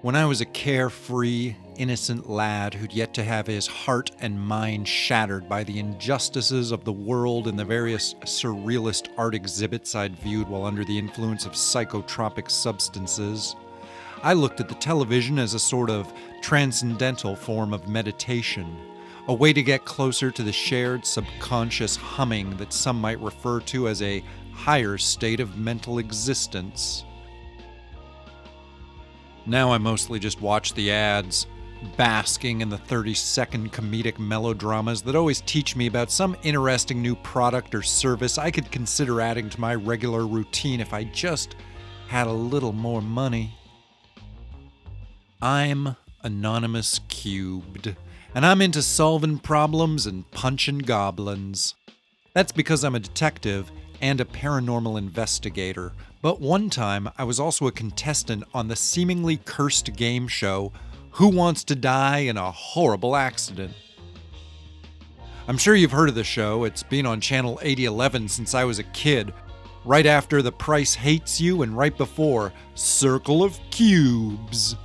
When I was a carefree, innocent lad who'd yet to have his heart and mind shattered by the injustices of the world and the various surrealist art exhibits I'd viewed while under the influence of psychotropic substances, I looked at the television as a sort of transcendental form of meditation, a way to get closer to the shared subconscious humming that some might refer to as a higher state of mental existence. Now I mostly just watch the ads, basking in the 30-second comedic melodramas that always teach me about some interesting new product or service I could consider adding to my regular routine if I just had a little more money. I'm Anonymous Cubed, and I'm into solving problems and punching goblins. That's because I'm a detective and a paranormal investigator, but one time I was also a contestant on the seemingly cursed game show Who Wants to Die in a Horrible Accident? I'm sure you've heard of the show. It's been on channel 8011 since I was a kid, right after The Price Hates You and right before Circle of Cubes.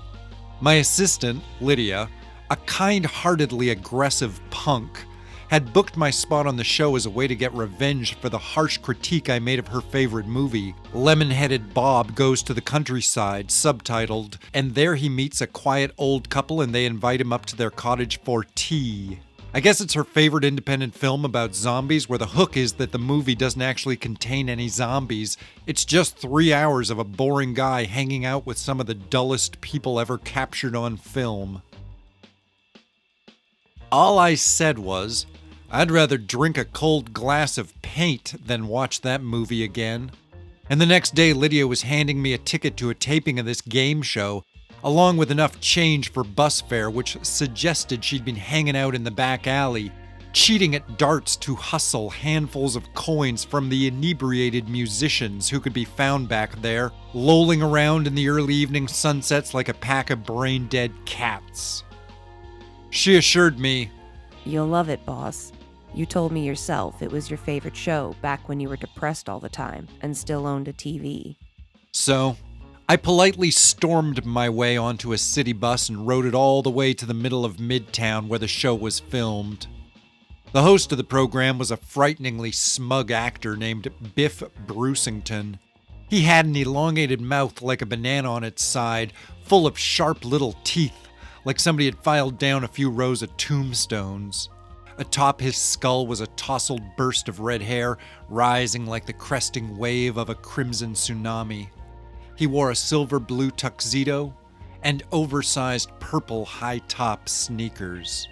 My assistant, Lydia, a kind-heartedly aggressive punk, had booked my spot on the show as a way to get revenge for the harsh critique I made of her favorite movie, Lemon-Headed Bob Goes to the Countryside, subtitled, "And there he meets a quiet old couple and they invite him up to their cottage for tea." I guess it's her favorite independent film about zombies where the hook is that the movie doesn't actually contain any zombies. It's just 3 hours of a boring guy hanging out with some of the dullest people ever captured on film. All I said was, I'd rather drink a cold glass of paint than watch that movie again. And the next day, Lydia was handing me a ticket to a taping of this game show, along with enough change for bus fare, which suggested she'd been hanging out in the back alley, cheating at darts to hustle handfuls of coins from the inebriated musicians who could be found back there, lolling around in the early evening sunsets like a pack of brain-dead cats. She assured me, "You'll love it, boss. You told me yourself it was your favorite show back when you were depressed all the time and still owned a TV." So, I politely stormed my way onto a city bus and rode it all the way to the middle of Midtown where the show was filmed. The host of the program was a frighteningly smug actor named Biff Brucington. He had an elongated mouth like a banana on its side, full of sharp little teeth, like somebody had filed down a few rows of tombstones. Atop his skull was a tousled burst of red hair, rising like the cresting wave of a crimson tsunami. He wore a silver-blue tuxedo and oversized purple high-top sneakers.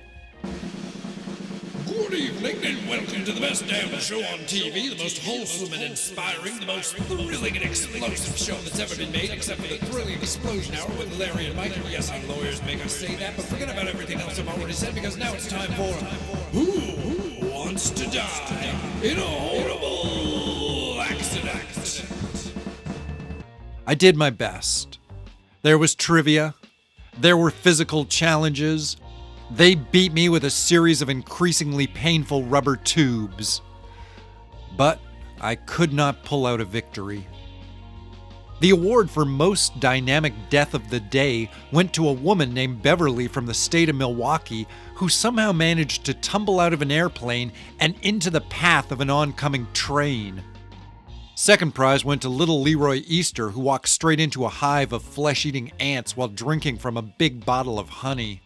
Good evening and welcome to the best damn show on TV, the most wholesome and inspiring, the most thrilling and explosive show that's ever been made, except for the thrilling explosion hour with Larry and Mike. Yes, our lawyers make us say that, but forget about everything else I've already said because now it's time for Who Wants to Die in a Horrible Accident? I did my best. There was trivia. There were physical challenges. They beat me with a series of increasingly painful rubber tubes. But I could not pull out a victory. The award for most dynamic death of the day went to a woman named Beverly from the state of Milwaukee who somehow managed to tumble out of an airplane and into the path of an oncoming train. Second prize went to little Leroy Easter, who walked straight into a hive of flesh-eating ants while drinking from a big bottle of honey.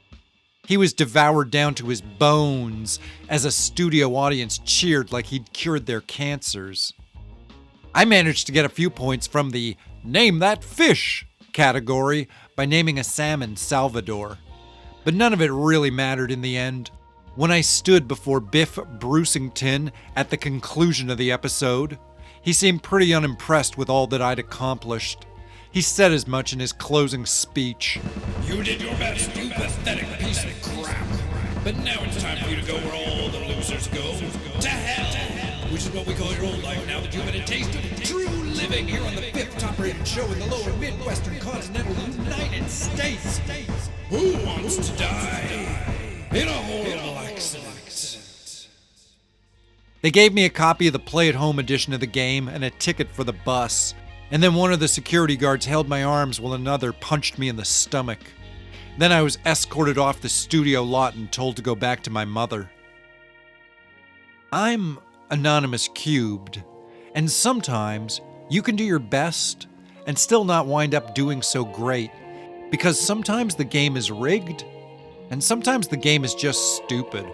He was devoured down to his bones as a studio audience cheered like he'd cured their cancers. I managed to get a few points from the Name That Fish category by naming a salmon Salvador. But none of it really mattered in the end. When I stood before Biff Brucington at the conclusion of the episode, he seemed pretty unimpressed with all that I'd accomplished. He said as much in his closing speech. You did your best, you pathetic piece of crap. But now it's time for you to go where all the losers go. To hell! Which is what we call your old life now that you've had a taste of true living here on the 5th top-rated show in the lower Midwestern continental United States. Who Wants to Die in a Horrible Accident? They gave me a copy of the play-at-home edition of the game and a ticket for the bus. And then one of the security guards held my arms while another punched me in the stomach. Then I was escorted off the studio lot and told to go back to my mother. I'm Anonymous Cubed, and sometimes you can do your best and still not wind up doing so great, because sometimes the game is rigged, and sometimes the game is just stupid.